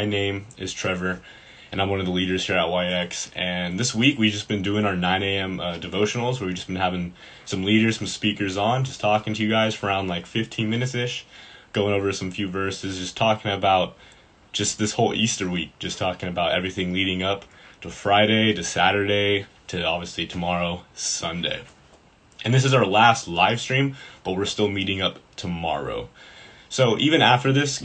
My name is Trevor, and I'm one of the leaders here at YX. And this week we've just been doing our 9 a.m. Devotionals, where we've just been having some leaders, some speakers on, just talking to you guys for around like 15 minutes ish, going over some few verses, just talking about just this whole Easter week, just talking about everything leading up to Friday, to Saturday, to obviously tomorrow, Sunday. And this is our last live stream, but we're still meeting up tomorrow. So even after this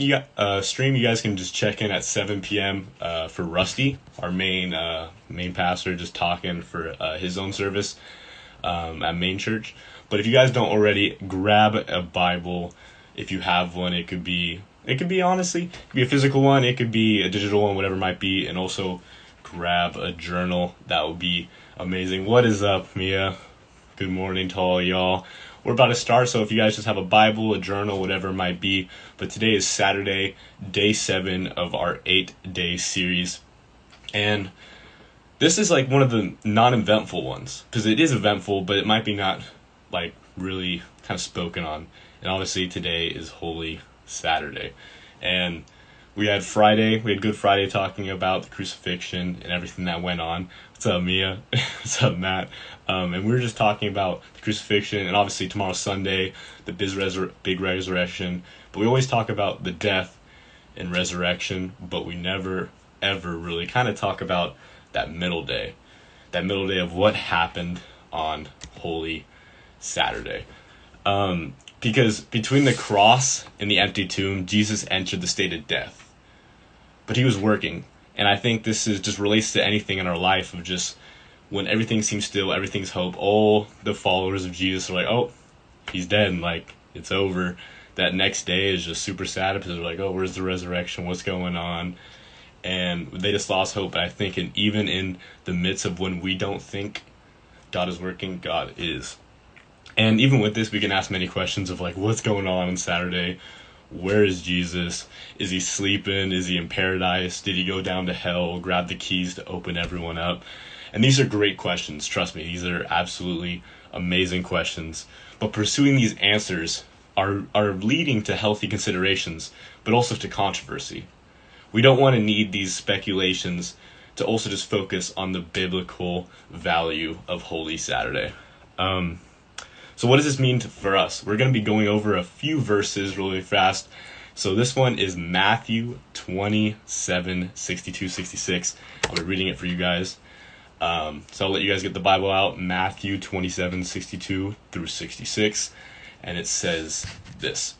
stream, you guys can just check in at 7 p.m. For Rusty, our main pastor, just talking for his own service at Main Church. But if you guys don't already, grab a Bible. If you have one, it could be honestly, it could be a physical one, it could be a digital one, whatever it might be, and also grab a journal. That would be amazing. What is up, Mia? Good morning to all y'all. We're about to start, so if you guys just have a Bible, a journal, whatever it might be. But today is Saturday, day 7 of our 8-day series. And this is like one of the non-eventful ones, because it is eventful, but it might be not like really kind of spoken on. And obviously today is Holy Saturday. And we had Good Friday, talking about the crucifixion and everything that went on. What's up, Mia? What's up, Matt? And we were just talking about the crucifixion, and obviously tomorrow's Sunday, the big resurrection. But we always talk about the death and resurrection, but we never, ever really kind of talk about that middle day of what happened on Holy Saturday. Because between the cross and the empty tomb, Jesus entered the state of death. But he was working. And I think this is just relates to anything in our life of just when everything seems still, everything's hope. All the followers of Jesus are like, oh, he's dead. And like, it's over. That next day is just super sad because they're like, oh, where's the resurrection? What's going on? And they just lost hope. And I think even in the midst of when we don't think God is working, God is. And even with this, we can ask many questions of like, what's going on Saturday? Where is Jesus? Is he sleeping? Is he in paradise? Did he go down to hell, grab the keys to open everyone up? And these are great questions. Trust me, these are absolutely amazing questions. But pursuing these answers are leading to healthy considerations, but also to controversy. We don't want to need these speculations to also just focus on the biblical value of Holy Saturday. So what does this mean for us? We're going to be going over a few verses really fast. So this one is Matthew 27, 62, 66. I'll be reading it for you guys. So I'll let you guys get the Bible out. Matthew 27, 62 through 66. And it says this.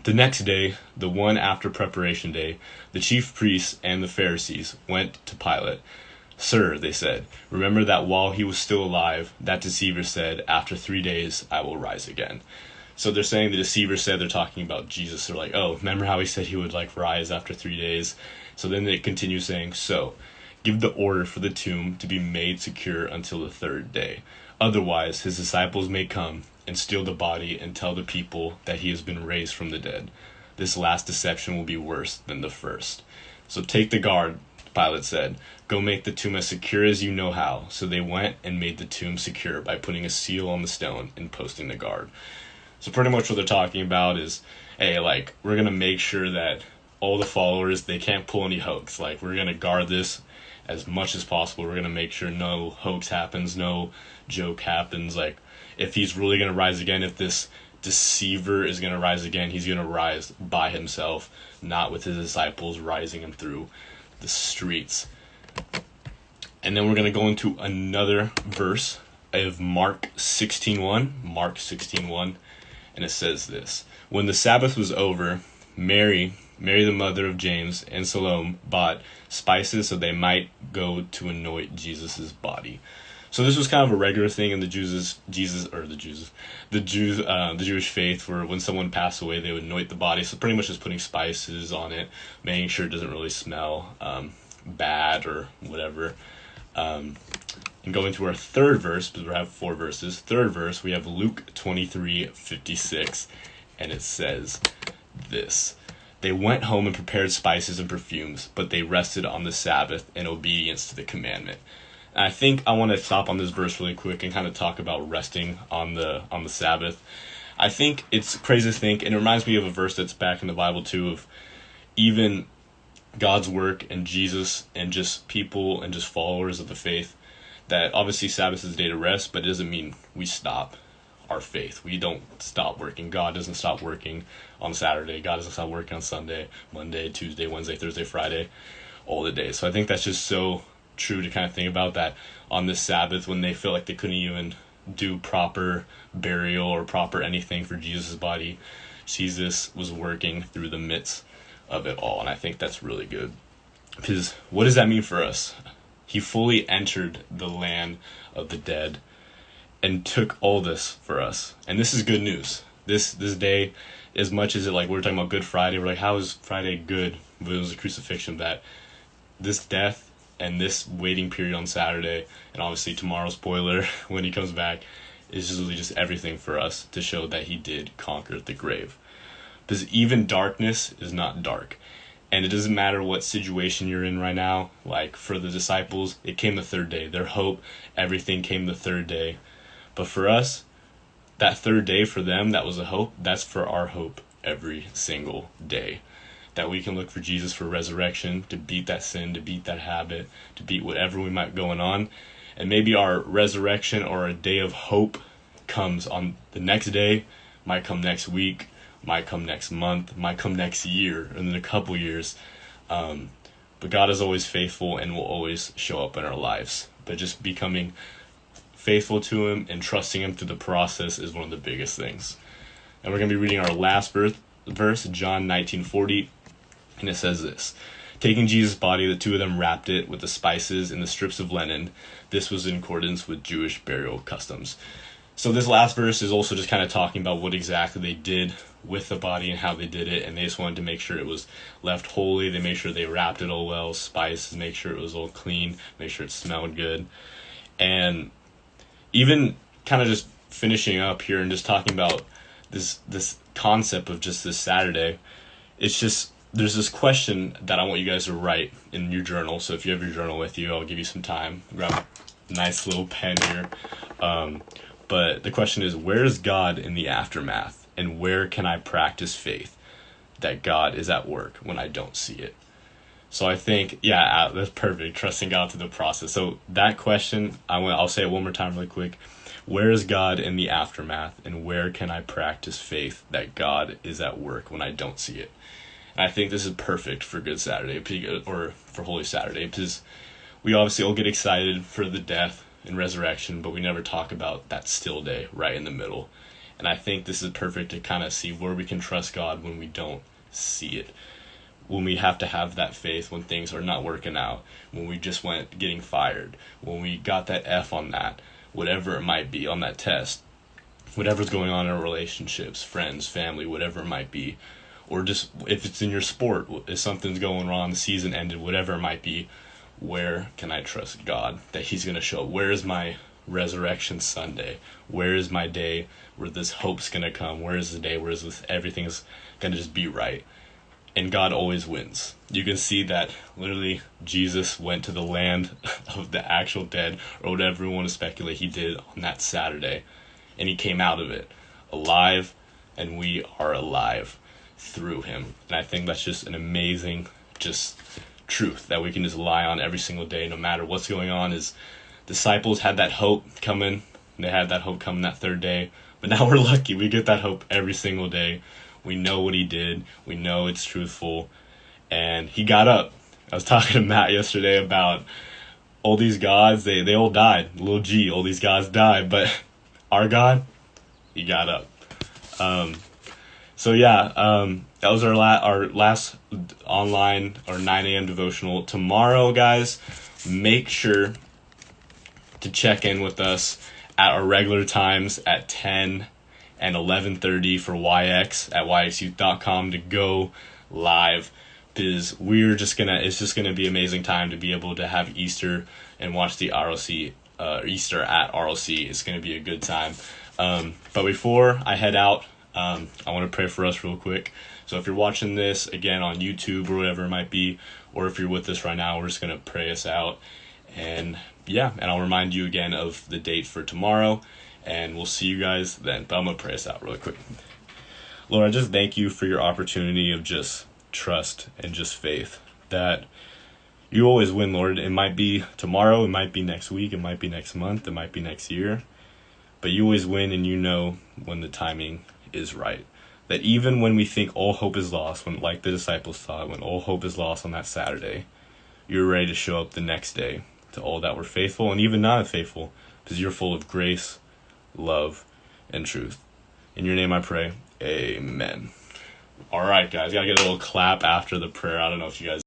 The next day, the one after preparation day, the chief priests and the Pharisees went to Pilate. Sir, they said, remember that while he was still alive, that deceiver said, after 3 days, I will rise again. So they're saying the deceiver said, they're talking about Jesus. They're like, oh, remember how he said he would like rise after 3 days? So then they continue saying, so give the order for the tomb to be made secure until the 3rd day. Otherwise, his disciples may come and steal the body and tell the people that he has been raised from the dead. This last deception will be worse than the first. So take the guard, Pilate said. Go make the tomb as secure as you know how. So they went and made the tomb secure by putting a seal on the stone and posting the guard. So pretty much what they're talking about is, hey, like, we're going to make sure that all the followers, they can't pull any hoax. Like, we're going to guard this as much as possible. We're going to make sure no hoax happens, no joke happens. Like, if he's really going to rise again, if this deceiver is going to rise again, he's going to rise by himself, not with his disciples rising him through the streets. And then we're going to go into another verse of Mark 16:1, and it says this. When the Sabbath was over, Mary the mother of James, and Salome bought spices so they might go to anoint Jesus' body. So this was kind of a regular thing in the Jewish faith, where when someone passed away, they would anoint the body. So pretty much just putting spices on it, making sure it doesn't really smell bad or whatever. And going to our third verse, because we have 4 verses. Third verse, we have Luke 23:56, and it says this. They went home and prepared spices and perfumes, but they rested on the Sabbath in obedience to the commandment. And I think I want to stop on this verse really quick and kind of talk about resting on the Sabbath. I think it's crazy to think, and it reminds me of a verse that's back in the Bible too, of even God's work and Jesus and just people and just followers of the faith, that obviously Sabbath is a day to rest, but it doesn't mean we stop our faith. We don't stop working. God doesn't stop working on Saturday. God doesn't stop working on Sunday, Monday, Tuesday, Wednesday, Thursday, Friday, all the days. So I think that's just so true to kind of think about that on this Sabbath, when they feel like they couldn't even do proper burial or proper anything for Jesus' body. Jesus was working through the midst of it all, and I think that's really good. Because what does that mean for us? He fully entered the land of the dead and took all this for us. And this is good news. This day, as much as it, like, we're talking about Good Friday, we're like, how is Friday good? But it was a crucifixion. That this death and this waiting period on Saturday, and obviously tomorrow, spoiler, when he comes back, is just really just everything for us to show that he did conquer the grave. Because even darkness is not dark. And it doesn't matter what situation you're in right now. Like, for the disciples, it came the third day. Their hope, everything came the third day. But for us, that third day for them, that was a hope. That's for our hope every single day. That we can look for Jesus for resurrection, to beat that sin, to beat that habit, to beat whatever we might going on. And maybe our resurrection or a day of hope comes on the next day, might come next week, might come next month, might come next year, and then a couple years. But God is always faithful and will always show up in our lives. But just becoming faithful to him and trusting him through the process is one of the biggest things. And we're going to be reading our last verse, John 19:40, and it says this: taking Jesus' body, the two of them wrapped it with the spices and the strips of linen. This was in accordance with Jewish burial customs. So this last verse is also just kind of talking about what exactly they did with the body and how they did it, and they just wanted to make sure it was left holy. They made sure they wrapped it all well, spices, make sure it was all clean, make sure it smelled good. And even kind of just finishing up here and just talking about this concept of just this Saturday, it's just, there's this question that I want you guys to write in your journal. So if you have your journal with you, I'll give you some time. Grab a nice little pen here. But the question is, where is God in the aftermath? And where can I practice faith that God is at work when I don't see it? So I think, yeah, that's perfect. Trusting God through the process. So that question, I'll say it one more time really quick. Where is God in the aftermath? And where can I practice faith that God is at work when I don't see it? And I think this is perfect for Good Saturday, or for Holy Saturday, because we obviously all get excited for the death and resurrection, but we never talk about that still day right in the middle. And I think this is perfect to kind of see where we can trust God when we don't see it. When we have to have that faith when things are not working out, when we just went getting fired, when we got that F on that, whatever it might be on that test, whatever's going on in our relationships, friends, family, whatever it might be, or just if it's in your sport, if something's going wrong, the season ended, whatever it might be, where can I trust God that he's going to show up? Where is my Resurrection Sunday? Where is my day where this hope's going to come? Where is the day where everything's going to just be right? And God always wins. You can see that literally Jesus went to the land of the actual dead, or whatever we want to speculate he did on that Saturday. And he came out of it alive, and we are alive through him. And I think that's just an amazing truth that we can just rely on every single day, no matter what's going on. His disciples had that hope coming. They had that hope coming that third day. But now we're lucky. We get that hope every single day. We know what he did. We know it's truthful. And he got up. I was talking to Matt yesterday about all these gods. They all died. Little G, all these gods died. But our God, he got up. That was our last online or 9 a.m. devotional. Tomorrow, guys, make sure to check in with us at our regular times at 10 and 11:30 for YX at yxyouth.com to go live, because it's just gonna be an amazing time to be able to have Easter and watch the RLC Easter at RLC. It's gonna be a good time. But before I head out, I want to pray for us real quick. So if you're watching this again on YouTube or whatever it might be, or if you're with us right now, we're just going to pray us out. And I'll remind you again of the date for tomorrow, and we'll see you guys then. But I'm going to pray us out really quick. Lord, I just thank you for your opportunity of just trust and just faith. that you always win, Lord. It might be tomorrow, it might be next week, it might be next month, it might be next year, but you always win, and you know when the timing is right. That even when we think all hope is lost, when, like the disciples thought, when all hope is lost on that Saturday, you're ready to show up the next day to all that were faithful and even not faithful, because you're full of grace, love, and truth. In your name I pray, amen. All right, guys, gotta get a little clap after the prayer. I don't know if you guys